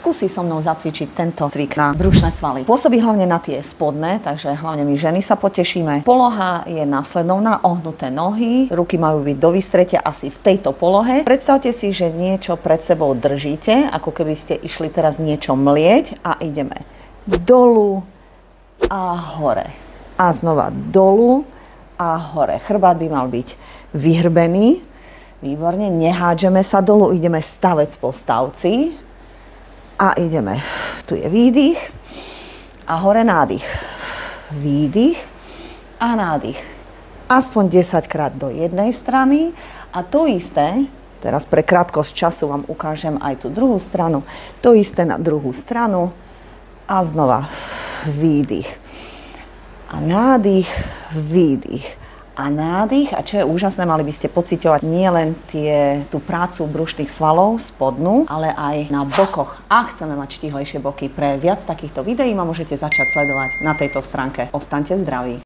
skúsi so mnou zacvičiť tento cvik na brušné svaly. Pôsobí hlavne na tie spodné, takže hlavne my ženy sa potešíme. Poloha je následovná, ohnuté nohy, ruky majú byť do vystretia asi v tejto polohe. Predstavte si, že niečo pred sebou držíte, ako keby ste išli teraz niečo mlieť a ideme dolu a hore. A znova dolu a hore. Chrbát by mal byť vyhrbený. Výborne, nehádžeme sa dolu, ideme stavec po stavci a ideme. Tu je výdych a hore nádych. Výdych a nádych. Aspoň 10 krát do jednej strany a to isté, teraz pre krátkosť času vám ukážem aj tú druhú stranu, to isté na druhú stranu a znova výdych a nádych, výdych. A nádych, a čo je úžasné, mali by ste pociťovať nielen tú prácu brušných svalov spodnú, ale aj na bokoch. A chceme mať štíhlejšie boky. Pre viac takýchto videí ma môžete začať sledovať na tejto stránke. Ostaňte zdraví.